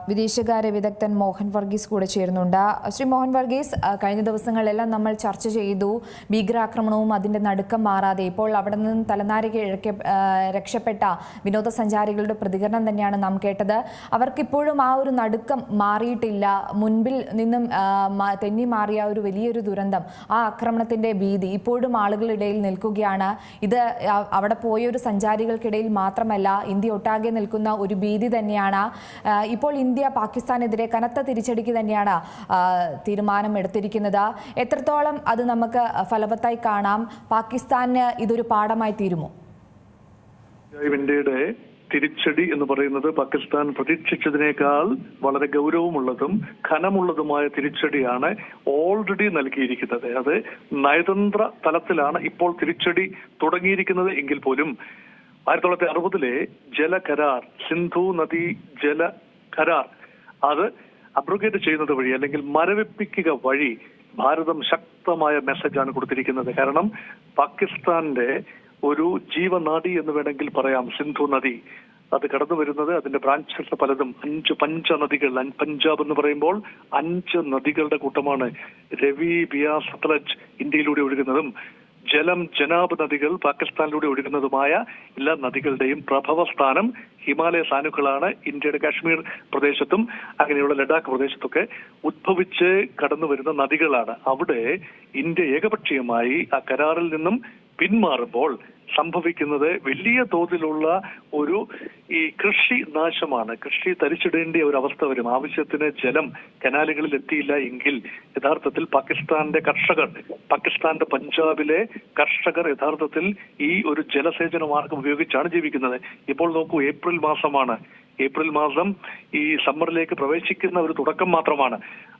വിദേശകാര്യ വിദഗ്ധൻ മോഹൻ വർഗീസ് കൂടെ ചേരുന്നുണ്ട്. ശ്രീ മോഹൻ വർഗീസ്, കഴിഞ്ഞ ദിവസങ്ങളിലെല്ലാം നമ്മൾ ചർച്ച ചെയ്തു ഭീകരാക്രമണവും അതിൻ്റെ നടുക്കം മാറാതെ ഇപ്പോൾ അവിടെ നിന്നും തലനാരിക രക്ഷപ്പെട്ട വിനോദസഞ്ചാരികളുടെ പ്രതികരണം തന്നെയാണ് നാം കേട്ടത്. അവർക്കിപ്പോഴും ആ ഒരു നടുക്കം മാറിയിട്ടില്ല. മുൻപിൽ നിന്നും തെന്നി മാറിയ ഒരു വലിയൊരു ദുരന്തം, ആ ആക്രമണത്തിൻ്റെ ഭീതി ഇപ്പോഴും ആളുകളിടയിൽ നിൽക്കുകയാണ്. ഇത് അവിടെ പോയൊരു സഞ്ചാരികൾക്കിടയിൽ മാത്രമല്ല, ഇന്ത്യ ഒട്ടാകെ നിൽക്കുന്ന ഒരു ഭീതി തന്നെയാണ്. ഇപ്പോൾ ഇന്ത്യ പാകിസ്ഥാനെതിരെ കനത്ത തിരിച്ചടിക്ക് തന്നെയാണ് തീരുമാനം എടുത്തിരിക്കുന്നത്. എത്രത്തോളം അത് നമുക്ക് ഫലവത്തായി കാണാം? പാകിസ്ഥാന് ഇതൊരു പാഠമായി തീരുമോ? ഇന്ത്യയുടെ തിരിച്ചടി എന്ന് പറയുന്നത് പാകിസ്ഥാൻ പ്രതീക്ഷിച്ചതിനേക്കാൾ വളരെ ഗൗരവമുള്ളതും ഖനമുള്ളതുമായ തിരിച്ചടിയാണ് ഓൾറെഡി നൽകിയിരിക്കുന്നത്. അത് നയതന്ത്ര തലത്തിലാണ് ഇപ്പോൾ തിരിച്ചടി തുടങ്ങിയിരിക്കുന്നത് എങ്കിൽ പോലും 1960 ജലകരാർ, സിന്ധു നദി ജല കരാർ, അത് അബ്രോഗേറ്റ് ചെയ്യുന്നത് വഴി അല്ലെങ്കിൽ മരവിപ്പിക്കുക വഴി ഭാരതം ശക്തമായ മെസ്സേജാണ് കൊടുത്തിരിക്കുന്നത്. കാരണം പാകിസ്ഥാന്റെ ഒരു ജീവനാഡി എന്ന് വേണമെങ്കിൽ പറയാം സിന്ധു നദി. അത് കടന്നു വരുന്നത്, അതിന്റെ ബ്രാഞ്ചസ് പലതും 5 പഞ്ചനദികൾ, പഞ്ചാബ് എന്ന് പറയുമ്പോൾ 5 നദികളുടെ കൂട്ടമാണ്. രവി, ബിയാസ്, സത്ലജ് ഇന്ത്യയിലൂടെ ഒഴുകുന്നതും ജലം, ജനാബ് നദികൾ പാകിസ്ഥാനിലൂടെ ഒഴുകുന്നതുമായ എല്ലാ നദികളുടെയും പ്രഭവസ്ഥാനം ഹിമാലയ സാനുക്കളാണ്. ഇന്ത്യയുടെ കാശ്മീർ പ്രദേശത്തും അങ്ങനെയുള്ള ലഡാക്ക് പ്രദേശത്തൊക്കെ ഉദ്ഭവിച്ച് കടന്നു വരുന്ന നദികളാണ്. അവിടെ ഇന്ത്യ ഏകപക്ഷീയമായി ആ കരാറിൽ നിന്നും പിന്മാറുമ്പോൾ സംഭവിക്കുന്നത് വലിയ തോതിലുള്ള ഒരു കൃഷി നാശമാണ്. കൃഷി തരിച്ചിടേണ്ട ഒരു അവസ്ഥ വരും. ആവശ്യത്തിന് ജലം കനാലുകളിൽ എത്തിയില്ല എങ്കിൽ യഥാർത്ഥത്തിൽ പാകിസ്ഥാന്റെ കർഷകർ, പാകിസ്ഥാന്റെ പഞ്ചാബിലെ കർഷകർ യഥാർത്ഥത്തിൽ ഈ ഒരു ജലസേചന മാർഗം ഉപയോഗിച്ചാണ് ജീവിക്കുന്നത്. ഇപ്പോൾ നോക്കൂ, ഏപ്രിൽ മാസമാണ്. ഏപ്രിൽ മാസം ഈ സമ്മറിലേക്ക് പ്രവേശിക്കുന്ന ഒരു തുടക്കം മാത്രമാണ്.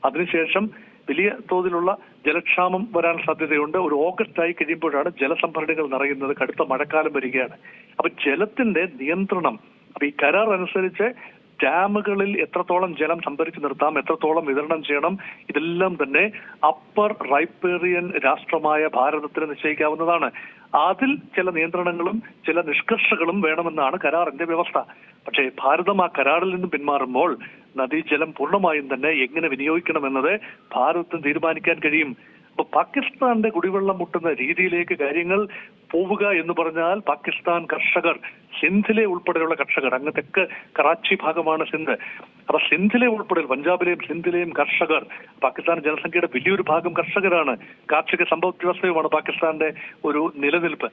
അതിനുശേഷം വലിയ തോതിലുള്ള ജലക്ഷാമം വരാൻ സാധ്യതയുണ്ട്. ഒരു ഓഗസ്റ്റ് ആയി കഴിയുമ്പോഴാണ് ജലസംഭരണികൾ നിറയുന്നത്. കടുത്ത മഴക്കാലം വരികയാണ്. അപ്പൊ ജലത്തിന്റെ നിയന്ത്രണം, അപ്പൊ ഈ കരാർ അനുസരിച്ച് ഡാമുകളിൽ എത്രത്തോളം ജലം സംഭരിച്ചു നിർത്താം, എത്രത്തോളം വിതരണം ചെയ്യണം, ഇതെല്ലാം തന്നെ അപ്പർ റൈപ്പേറിയൻ രാഷ്ട്രമായ ഭാരതത്തിന് നിശ്ചയിക്കാവുന്നതാണ്. അതിൽ ചില നിയന്ത്രണങ്ങളും ചില നിഷ്കർഷകളും വേണമെന്നാണ് കരാറിന്റെ വ്യവസ്ഥ. പക്ഷേ ഭാരതം ആ കരാറിൽ നിന്നും പിന്മാറുമ്പോൾ നദീജലം പൂർണ്ണമായും തന്നെ എങ്ങനെ വിനിയോഗിക്കണമെന്നത് ഭാരതത്തിന് തീരുമാനിക്കാൻ കഴിയും. അപ്പൊ പാകിസ്ഥാന്റെ കുടിവെള്ളം മുട്ടുന്ന രീതിയിലേക്ക് കാര്യങ്ങൾ പോവുക എന്ന് പറഞ്ഞാൽ പാകിസ്ഥാൻ കർഷകർ, സിന്ധിലെ ഉൾപ്പെടെയുള്ള കർഷകർ, അങ്ങ് തെക്ക് കറാച്ചി ഭാഗമാണ് സിന്ധ്. അപ്പൊ സിന്ധിലെ ഉൾപ്പെടെ പഞ്ചാബിലെയും സിന്ധിലെയും കർഷകർ, പാകിസ്ഥാൻ ജനസംഖ്യയുടെ വലിയൊരു ഭാഗം കർഷകരാണ്. കാർഷിക സമ്പദ് വ്യവസ്ഥയുമാണ് പാകിസ്ഥാന്റെ ഒരു നിലനിൽപ്പ്.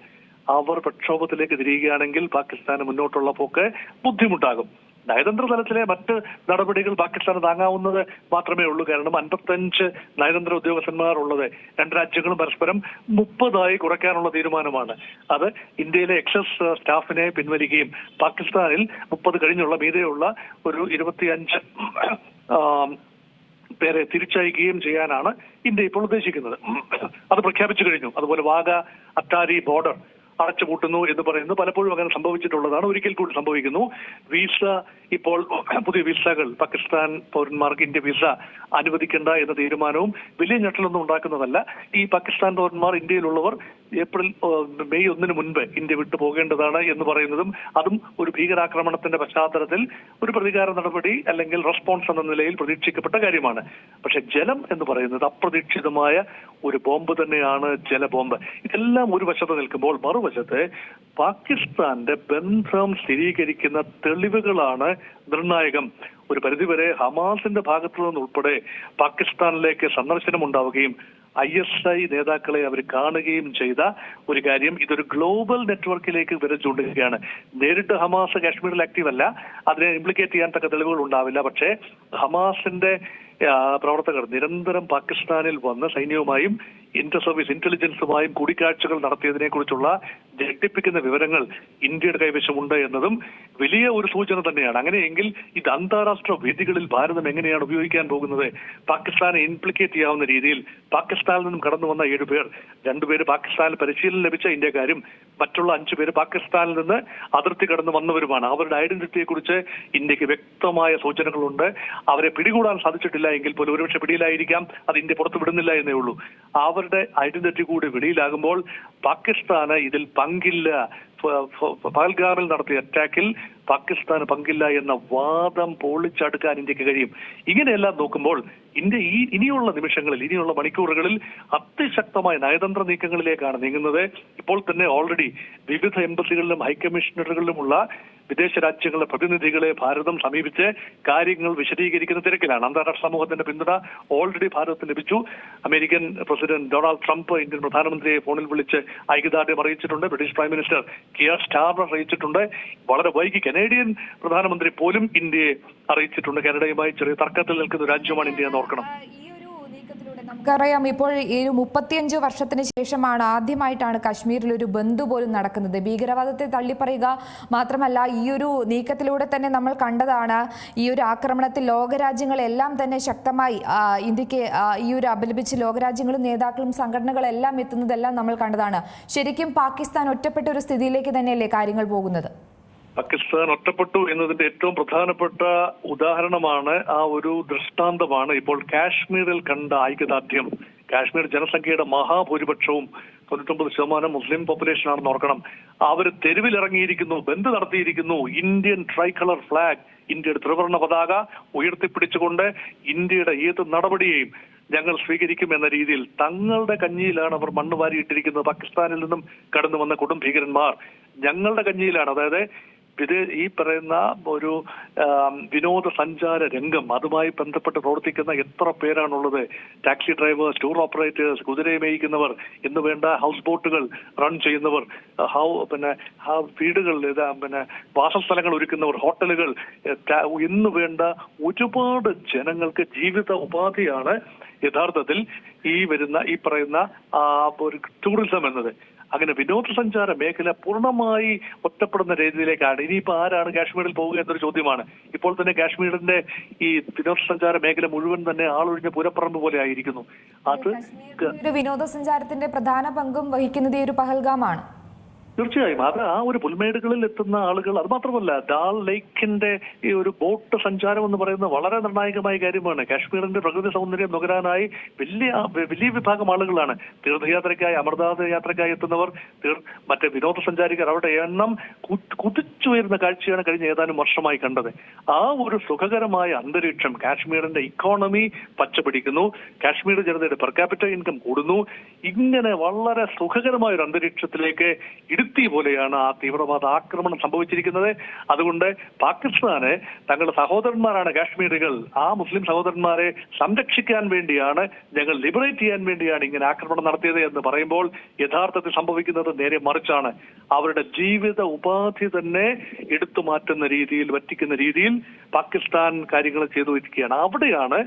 അവർ പ്രക്ഷോഭത്തിലേക്ക് തിരിയുകയാണെങ്കിൽ പാകിസ്ഥാന് മുന്നോട്ടുള്ള പോക്ക് ബുദ്ധിമുട്ടാകും. നയതന്ത്ര തലത്തിലെ മറ്റ് നടപടികൾ പാകിസ്ഥാന് താങ്ങാവുന്നത് മാത്രമേ ഉള്ളൂ. കാരണം 55 നയതന്ത്ര ഉദ്യോഗസ്ഥന്മാർ ഉള്ളത്. 2 രാജ്യങ്ങളും പരസ്പരം 30 കുറയ്ക്കാനുള്ള തീരുമാനമാണ്. അത് ഇന്ത്യയിലെ എക്സസ് സ്റ്റാഫിനെ പിൻവലിക്കുകയും പാകിസ്ഥാനിൽ 30 കഴിഞ്ഞുള്ള മീതെയുള്ള ഒരു 25 പേരെ തിരിച്ചയക്കുകയും ചെയ്യാനാണ് ഇന്ത്യ ഇപ്പോൾ ഉദ്ദേശിക്കുന്നത്. അത് പ്രഖ്യാപിച്ചു കഴിഞ്ഞു. അതുപോലെ വാഗ അട്ടാരി ബോർഡർ അടച്ചുപൂട്ടുന്നു എന്ന് പറയുന്നത് പലപ്പോഴും അങ്ങനെ സംഭവിച്ചിട്ടുള്ളതാണ്. ഒരിക്കൽ കൂടി സംഭവിക്കുന്നു. വിസ, ഇപ്പോൾ പുതിയ വിസകൾ പാകിസ്ഥാൻ പൗരന്മാർക്ക് ഇന്ത്യ വിസ അനുവദിക്കേണ്ട എന്ന തീരുമാനവും വലിയ ഞെട്ടലൊന്നും ഉണ്ടാക്കുന്നതല്ല. ഈ പാകിസ്ഥാൻ പൗരന്മാർ ഇന്ത്യയിലുള്ളവർ മെയ് 1 മുൻപ് ഇന്ത്യ വിട്ടു പോകേണ്ടതാണ് എന്ന് പറയുന്നതും അതും ഒരു ഭീകരാക്രമണത്തിന്റെ പശ്ചാത്തലത്തിൽ ഒരു പ്രതികാര നടപടി അല്ലെങ്കിൽ റെസ്പോൺസ് എന്ന നിലയിൽ പ്രതീക്ഷിക്കപ്പെട്ട കാര്യമാണ്. പക്ഷെ ജലം എന്ന് പറയുന്നത് അപ്രതീക്ഷിതമായ ഒരു ബോംബ് തന്നെയാണ്, ജലബോംബ്. ഇതെല്ലാം ഒരു വശത്ത് നിൽക്കുമ്പോൾ മറുവശത്ത് പാകിസ്ഥാന്റെ ബന്ധം സ്ഥിരീകരിക്കുന്ന തെളിവുകളാണ് നിർണായകം. ഒരു പരിധിവരെ ഹമാസിന്റെ ഭാഗത്തു നിന്നുൾപ്പെടെ പാകിസ്ഥാനിലേക്ക് സന്ദർശനം ഉണ്ടാവുകയും ISI നേതാക്കളെ അവർ കാണുകയും ചെയ്ത ഒരു കാര്യം, ഇതൊരു ഗ്ലോബൽ നെറ്റ്വർക്കിലേക്ക് വിരൽ ചൂണ്ടുകയാണ്. നേരിട്ട് ഹമാസ് കാശ്മീരിൽ ആക്റ്റീവ് അല്ല, അതിനെ ഇംപ്ലിക്കേറ്റ് ചെയ്യാൻ തക്ക തെളിവുകൾ ഉണ്ടാവില്ല. പക്ഷേ ഹമാസിന്റെ പ്രവർത്തകർ നിരന്തരം പാകിസ്ഥാനിൽ വന്ന് സൈന്യവുമായും ഇന്റർ സർവീസ് ഇന്റലിജൻസുമായും കൂടിക്കാഴ്ചകൾ നടത്തിയതിനെ കുറിച്ചുള്ള ഞെട്ടിപ്പിക്കുന്ന വിവരങ്ങൾ ഇന്ത്യയുടെ കൈവശമുണ്ട് എന്നതും വലിയ ഒരു സൂചന തന്നെയാണ്. അങ്ങനെയെങ്കിൽ ഇത് അന്താരാഷ്ട്ര വേദികളിൽ ഭാരതം എങ്ങനെയാണ് ഉപയോഗിക്കാൻ പോകുന്നത്? പാകിസ്ഥാനെ ഇംപ്ലിക്കേറ്റ് ചെയ്യാവുന്ന രീതിയിൽ പാകിസ്ഥാനിൽ നിന്നും കടന്നു വന്ന 7 പേർ, 2 പേര് പാകിസ്ഥാനിൽ പരിശീലനം ലഭിച്ച ഇന്ത്യക്കാരും മറ്റുള്ള 5 പേര് പാകിസ്ഥാനിൽ നിന്ന് അതിർത്തി കടന്നു വന്നവരുമാണ്. അവരുടെ ഐഡന്റിറ്റിയെ കുറിച്ച് ഇന്ത്യക്ക് വ്യക്തമായ സൂചനകളുണ്ട്. അവരെ പിടികൂടാൻ സാധിച്ചിട്ടില്ല എങ്കിൽ പോലും ഒരുപക്ഷെ പിടിയിലായിരിക്കാം, അത് ഇന്ത്യ പുറത്തു വിടുന്നില്ല എന്നേ ഉള്ളൂ. അവരുടെ ഐഡന്റിറ്റി കൂടി വെളിയിലാകുമ്പോൾ പാകിസ്ഥാന് ഇതിൽ പങ്കില്ല. പഹൽഗാമിൽ നടത്തിയ അറ്റാക്കിൽ പാകിസ്ഥാന് പങ്കില്ല എന്ന വാദം പൊളിച്ചടുക്കാൻ ഇന്ത്യക്ക് കഴിയും. ഇങ്ങനെയെല്ലാം നോക്കുമ്പോൾ ഇന്ത്യ ഇനിയുള്ള നിമിഷങ്ങളിൽ, ഇനിയുള്ള മണിക്കൂറുകളിൽ അതിശക്തമായ നയതന്ത്ര നീക്കങ്ങളിലേക്കാണ് നീങ്ങുന്നത്. ഇപ്പോൾ തന്നെ ഓൾറെഡി വിവിധ എംബസികളിലും ഹൈക്കമ്മീഷണറുകളിലുമുള്ള വിദേശ രാജ്യങ്ങളിലെ പ്രതിനിധികളെ ഭാരതം സമീപിച്ച് കാര്യങ്ങൾ വിശദീകരിക്കുന്ന തിരക്കിലാണ്. അന്താരാഷ്ട്ര സമൂഹത്തിന്റെ പിന്തുണ ഓൾറെഡി ഭാരതത്തിന് ലഭിച്ചു. American president Donald Trump Indian പ്രധാനമന്ത്രിയെ ഫോണിൽ വിളിച്ച് ഐക്യദാർഢ്യം അറിയിച്ചിട്ടുണ്ട്. ബ്രിട്ടീഷ് പ്രൈം മിനിസ്റ്റർ കിയർ സ്റ്റാർമർ അറിയിച്ചിട്ടുണ്ട്. വളരെ വൈകി കനേഡിയൻ പ്രധാനമന്ത്രി പോലും ഇന്ത്യയെ അറിയിച്ചിട്ടുണ്ട്. കാനഡയുമായി ചെറിയ തർക്കത്തിൽ നിൽക്കുന്ന രാജ്യമാണ് ഇന്ത്യ എന്ന് ഓർക്കണം. നമുക്കറിയാം, ഇപ്പോൾ ഈ 35 വർഷത്തിന് ശേഷമാണ് ആദ്യമായിട്ടാണ് കശ്മീരിൽ ഒരു ബന്ദ് പോലും നടക്കുന്നത്. ഭീകരവാദത്തെ തള്ളിപ്പറയുക മാത്രമല്ല, ഈ ഒരു നീക്കത്തിലൂടെ തന്നെ നമ്മൾ കണ്ടതാണ് ഈ ഒരു ആക്രമണത്തിൽ ലോകരാജ്യങ്ങളെല്ലാം തന്നെ ശക്തമായി ഇന്ത്യക്ക് ഈ ഒരു അപലപിച്ച് ലോകരാജ്യങ്ങളും നേതാക്കളും സംഘടനകളെല്ലാം എത്തുന്നതെല്ലാം നമ്മൾ കണ്ടതാണ്. ശരിക്കും പാകിസ്ഥാൻ ഒറ്റപ്പെട്ട ഒരു സ്ഥിതിയിലേക്ക് തന്നെയല്ലേ കാര്യങ്ങൾ പോകുന്നത്? പാകിസ്ഥാൻ ഒറ്റപ്പെട്ടു എന്നതിന്റെ ഏറ്റവും പ്രധാനപ്പെട്ട ഉദാഹരണമാണ്, ആ ഒരു ദൃഷ്ടാന്തമാണ് ഇപ്പോൾ കാശ്മീരിൽ കണ്ട ഐക്യദാർഢ്യം. കാശ്മീർ ജനസംഖ്യയുടെ മഹാഭൂരിപക്ഷവും 99% മുസ്ലിം പോപ്പുലേഷൻ ആണെന്ന് ഓർക്കണം. അവർ തെരുവിലിറങ്ങിയിരിക്കുന്നു, ബന്ദ് നടത്തിയിരിക്കുന്നു. ഇന്ത്യൻ ട്രൈകളർ ഫ്ലാഗ്, ഇന്ത്യയുടെ ത്രിവർണ്ണ പതാക ഉയർത്തിപ്പിടിച്ചുകൊണ്ട് ഇന്ത്യയുടെ ഏത് നടപടിയെയും ഞങ്ങൾ സ്വീകരിക്കും എന്ന രീതിയിൽ തങ്ങളുടെ കഞ്ഞിയിലാണ് അവർ മണ്ണ് വാരിയിട്ടിരിക്കുന്നത്. പാകിസ്ഥാനിൽ നിന്നും കടന്നു വന്ന കൊടും ഭീകരന്മാർ ഞങ്ങളുടെ കഞ്ഞിയിലാണ്. അതായത് ഈ പറയുന്ന ഒരു വിനോദസഞ്ചാര രംഗം, അതുമായി ബന്ധപ്പെട്ട് പ്രവർത്തിക്കുന്ന എത്ര പേരാണുള്ളത്? ടാക്സി ഡ്രൈവേഴ്സ്, ടൂർ ഓപ്പറേറ്റേഴ്സ്, കുതിരയെ മേയിക്കുന്നവർ, എന്ന് വേണ്ട ഹൗസ് ബോട്ടുകൾ റൺ ചെയ്യുന്നവർ, വീടുകൾ, വാസസ്ഥലങ്ങൾ ഒരുക്കുന്നവർ, ഹോട്ടലുകൾ എന്ന് വേണ്ട ഒരുപാട് ജനങ്ങൾക്ക് ജീവിത ഉപാധിയാണ് യഥാർത്ഥത്തിൽ ഈ പറയുന്ന ഒരു ടൂറിസം എന്നത്. അങ്ങനെ വിനോദസഞ്ചാര മേഖല പൂർണ്ണമായി ഒറ്റപ്പെടുന്ന രീതിയിലേക്കാണ്. ഇനിയിപ്പോ ആരാണ് കാശ്മീരിൽ പോവുക എന്നൊരു ചോദ്യമാണ്. ഇപ്പോൾ തന്നെ കാശ്മീരിന്റെ ഈ വിനോദസഞ്ചാര മേഖല മുഴുവൻ തന്നെ ആളൊഴിഞ്ഞ പുരപ്പറമ്പ് പോലെ ആയിരിക്കുന്നു. അത് വിനോദസഞ്ചാരത്തിന്റെ പ്രധാന പങ്കും വഹിക്കുന്നത് ഈ ഒരു പഹൽഗാമാണ്. തീർച്ചയായും അത് ആ ഒരു പുൽമേടുകളിൽ എത്തുന്ന ആളുകൾ, അത് മാത്രമല്ല ഡാൽ ലേക്കിന്റെ ഈ ഒരു ബോട്ട് സഞ്ചാരം എന്ന് പറയുന്നത് വളരെ നിർണായകമായ കാര്യമാണ്. കാശ്മീരിന്റെ പ്രകൃതി സൗന്ദര്യം നുകരാനായി വലിയ വിഭാഗം ആളുകളാണ് തീർത്ഥയാത്രയ്ക്കായി, അമർനാഥ് യാത്രയ്ക്കായി എത്തുന്നവർ, മറ്റേ വിനോദസഞ്ചാരികൾ. അവരുടെ എണ്ണം കുതിച്ചുയരുന്ന കാഴ്ചയാണ് കഴിഞ്ഞ ഏതാനും വർഷമായി കണ്ടത്. ആ ഒരു സുഖകരമായ അന്തരീക്ഷം, കാശ്മീരിന്റെ ഇക്കോണമി പച്ചപിടിക്കുന്നു, കാശ്മീർ ജനതയുടെ പെർ ക്യാപിറ്റ ഇൻകം കൂടുന്നു. ഇങ്ങനെ വളരെ സുഖകരമായ ഒരു അന്തരീക്ഷത്തിലേക്ക് ഇടുത്തി പോലെയാണ് ആ തീവ്രവാദ ആക്രമണം സംഭവിച്ചിരിക്കുന്നത്. അതുകൊണ്ട് പാകിസ്ഥാന് തങ്ങളുടെ സഹോദരന്മാരാണ് കാശ്മീരികൾ, ആ മുസ്ലിം സഹോദരന്മാരെ സംരക്ഷിക്കാൻ വേണ്ടിയാണ്, ഞങ്ങൾ ലിബറേറ്റ് ചെയ്യാൻ വേണ്ടിയാണ് ഇങ്ങനെ ആക്രമണം നടത്തിയത് എന്ന് പറയുമ്പോൾ യഥാർത്ഥത്തിൽ സംഭവിക്കുന്നത് നേരെ മറിച്ചാണ്. അവരുടെ ജീവിത ഉപാധി തന്നെ എടുത്തു മാറ്റുന്ന രീതിയിൽ, വറ്റിക്കുന്ന രീതിയിൽ പാകിസ്ഥാൻ കാര്യങ്ങൾ ചെയ്തു വയ്ക്കുകയാണ്. അവിടെയാണ്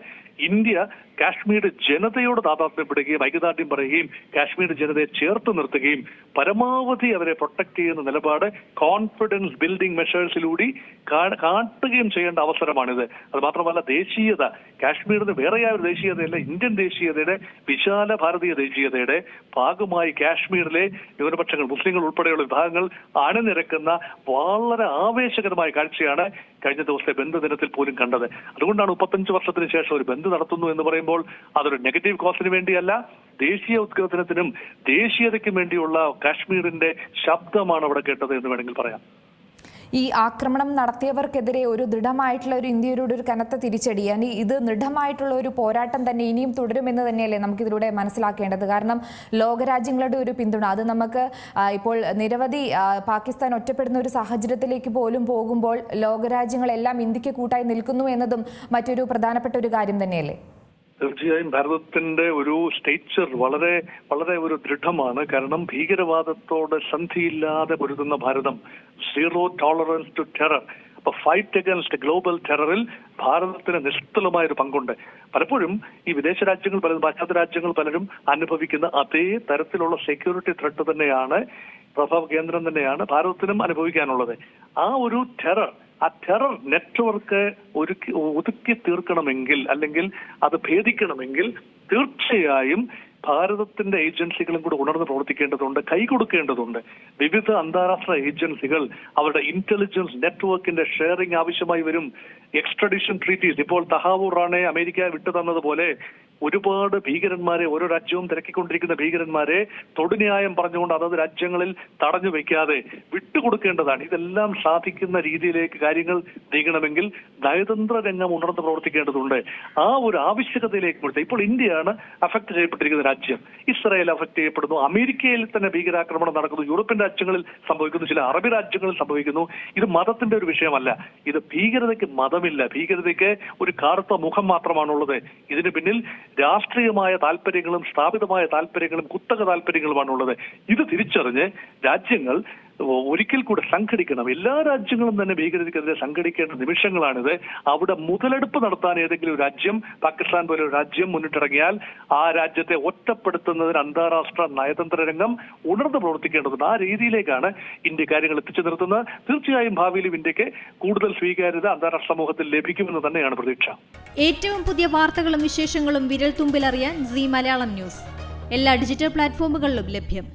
ഇന്ത്യ കാശ്മീർ ജനതയോട് താതാത്മ്യപ്പെടുകയും ഐക്യദാർഢ്യം പറയുകയും കാശ്മീർ ജനതയെ ചേർത്ത് നിർത്തുകയും പരമാവധി അവരെ പ്രൊട്ടക്ട് ചെയ്യുന്ന നിലപാട് കോൺഫിഡൻസ് ബിൽഡിംഗ് മെഷേഴ്സിലൂടെ കാട്ടുകയും ചെയ്യേണ്ട അവസരമാണിത്. അത് മാത്രമല്ല, ദേശീയത, കാശ്മീരിന് വേറെയായ ഒരു ദേശീയതയല്ല, ഇന്ത്യൻ ദേശീയതയുടെ, വിശാല ഭാരതീയ ദേശീയതയുടെ ഭാഗമായി കാശ്മീരിലെ ന്യൂനപക്ഷങ്ങൾ, മുസ്ലിങ്ങൾ ഉൾപ്പെടെയുള്ള വിഭാഗങ്ങൾ അണിനിരക്കുന്ന വളരെ ആവേശകരമായ കാഴ്ചയാണ് കഴിഞ്ഞ ദിവസത്തെ ബന്ദ് ദിനത്തിൽ പോലും കണ്ടത്. അതുകൊണ്ടാണ് 35 വർഷത്തിന് ശേഷം ഒരു ബന്ദ് നടത്തുന്നു എന്ന് പറയുമ്പോൾ അതൊരു നെഗറ്റീവ് കോസിന് വേണ്ടിയല്ല, ദേശീയ ഉദ്ഗ്രഥനത്തിനും ദേശീയതയ്ക്കും വേണ്ടിയുള്ള കാശ്മീരിന്റെ ശബ്ദമാണ് അവിടെ കേട്ടത് എന്ന് വേണമെങ്കിൽ പറയാം. ഈ ആക്രമണം നടത്തിയവർക്കെതിരെ ഒരു ദൃഢമായിട്ടുള്ള ഒരു ഇന്ത്യയുടെ ഒരു കനത്ത തിരിച്ചടി, ഇത് ദൃഢമായിട്ടുള്ള ഒരു പോരാട്ടം തന്നെ ഇനിയും തുടരുമെന്ന് തന്നെയല്ലേ നമുക്കിതിലൂടെ മനസ്സിലാക്കേണ്ടത്? കാരണം ലോകരാജ്യങ്ങളുടെ ഒരു പിന്തുണ, അത് നമുക്ക് ഇപ്പോൾ നിരവധി പാകിസ്ഥാൻ ഒറ്റപ്പെടുന്ന ഒരു സാഹചര്യത്തിലേക്ക് പോലും പോകുമ്പോൾ ലോകരാജ്യങ്ങളെല്ലാം ഇന്ത്യക്ക് കൂട്ടായി നിൽക്കുന്നു എന്നതും മറ്റൊരു പ്രധാനപ്പെട്ട ഒരു കാര്യം തന്നെയല്ലേ? തീർച്ചയായും ഭാരതത്തിന്റെ ഒരു സ്റ്റേച്ചർ വളരെ വളരെ ഒരു ദൃഢമാണ്. കാരണം ഭീകരവാദത്തോട് സന്ധിയില്ലാതെ പൊരുതുന്ന ഭാരതം, സീറോ ടോളറൻസ് ടു ടെറർ. അപ്പൊ ഫൈറ്റ് അഗൻസ്റ്റ് ഗ്ലോബൽ ടെററിൽ ഭാരതത്തിന് നിസ്തുലമായ ഒരു പങ്കുണ്ട്. പലപ്പോഴും ഈ വിദേശ രാജ്യങ്ങൾ പലരും, പാശ്ചാത്യ രാജ്യങ്ങൾ പലരും അനുഭവിക്കുന്ന അതേ തരത്തിലുള്ള സെക്യൂരിറ്റി ത്രെട്ട് തന്നെയാണ്, പ്രഭവ കേന്ദ്രം തന്നെയാണ് ഭാരതത്തിനും അനുഭവിക്കാനുള്ളത്. ആ ഒരു ടെറർ, ആ ടെറർ നെറ്റ്വർക്ക് ഒതുക്കി തീർക്കണമെങ്കിൽ, അല്ലെങ്കിൽ അത് ഭേദിക്കണമെങ്കിൽ തീർച്ചയായും ഭാരതത്തിന്റെ ഏജൻസികളും കൂടെ ഉണർന്ന് പ്രവർത്തിക്കേണ്ടതുണ്ട്, കൈകൊടുക്കേണ്ടതുണ്ട്. വിവിധ അന്താരാഷ്ട്ര ഏജൻസികൾ അവരുടെ ഇന്റലിജൻസ് നെറ്റ്വർക്കിന്റെ ഷെയറിംഗ് ആവശ്യമായി വരും. എക്സ്ട്രഡിഷൻ ട്രീറ്റീസ്, ഇപ്പോൾ തഹാവൂർ റാണെ അമേരിക്ക വിട്ടു തന്നതുപോലെ ഒരുപാട് ഭീകരന്മാരെ, ഓരോ രാജ്യവും തിരക്കിക്കൊണ്ടിരിക്കുന്ന ഭീകരന്മാരെ തൊടുന്യായം പറഞ്ഞുകൊണ്ട് അതത് രാജ്യങ്ങളിൽ തടഞ്ഞു വെക്കാതെ വിട്ടുകൊടുക്കേണ്ടതാണ്. ഇതെല്ലാം സാധിക്കുന്ന രീതിയിലേക്ക് കാര്യങ്ങൾ നീങ്ങണമെങ്കിൽ നയതന്ത്ര രംഗം ഉണർന്ന് പ്രവർത്തിക്കേണ്ടതുണ്ട്. ആ ഒരു ആവശ്യകതയിലേക്ക് കൊടുത്ത് ഇപ്പോൾ ഇന്ത്യയാണ് അഫക്ട് ചെയ്യപ്പെട്ടിരിക്കുന്ന രാജ്യം. ഇസ്രായേൽ അഫക്ട് ചെയ്യപ്പെടുന്നു, അമേരിക്കയിൽ തന്നെ ഭീകരാക്രമണം നടക്കുന്നു, യൂറോപ്യൻ രാജ്യങ്ങളിൽ സംഭവിക്കുന്നു, ചില അറബ് രാജ്യങ്ങളിൽ സംഭവിക്കുന്നു. ഇത് മതത്തിന്റെ ഒരു വിഷയമല്ല. ഇത് ഭീകരതയ്ക്ക് മതമില്ല, ഭീകരതയ്ക്ക് ഒരു കറുത്ത മുഖം മാത്രമാണുള്ളത്. ഇതിന് പിന്നിൽ രാഷ്ട്രീയമായ താല്പര്യങ്ങളും സ്ഥാപിതമായ താല്പര്യങ്ങളും കുത്തക താല്പര്യങ്ങളുമാണുള്ളത്. ഇത് തിരിച്ചറിഞ്ഞ് രാജ്യങ്ങൾ ഒരിക്കൽ കൂടെ സംഘടിക്കണം. എല്ലാ രാജ്യങ്ങളും തന്നെ ഭീകരതയ്ക്കെതിരെ സംഘടിക്കേണ്ട നിമിഷങ്ങളാണിത്. അവിടെ മുതലെടുപ്പ് നടത്താൻ ഏതെങ്കിലും ഒരു രാജ്യം, പാകിസ്ഥാൻ പോലെ ഒരു രാജ്യം മുന്നിട്ടിറങ്ങിയാൽ ആ രാജ്യത്തെ ഒറ്റപ്പെടുത്തുന്നതിന് അന്താരാഷ്ട്ര നയതന്ത്ര രംഗം ഉണർന്ന് പ്രവർത്തിക്കേണ്ടതുണ്ട്. ആ രീതിയിലേക്കാണ് ഇന്ത്യ കാര്യങ്ങൾ എത്തിച്ചു നിർത്തുന്നത്. തീർച്ചയായും ഭാവിയിലും ഇന്ത്യക്ക് കൂടുതൽ സ്വീകാര്യത അന്താരാഷ്ട്ര സമൂഹത്തിൽ ലഭിക്കുമെന്ന് തന്നെയാണ് പ്രതീക്ഷ. ഏറ്റവും പുതിയ വാർത്തകളും വിശേഷങ്ങളും വിരൽ തുമ്പിലറിയാൻ സീ മലയാളം ന്യൂസ് എല്ലാ ഡിജിറ്റൽ പ്ലാറ്റ്ഫോമുകളിലും ലഭ്യം.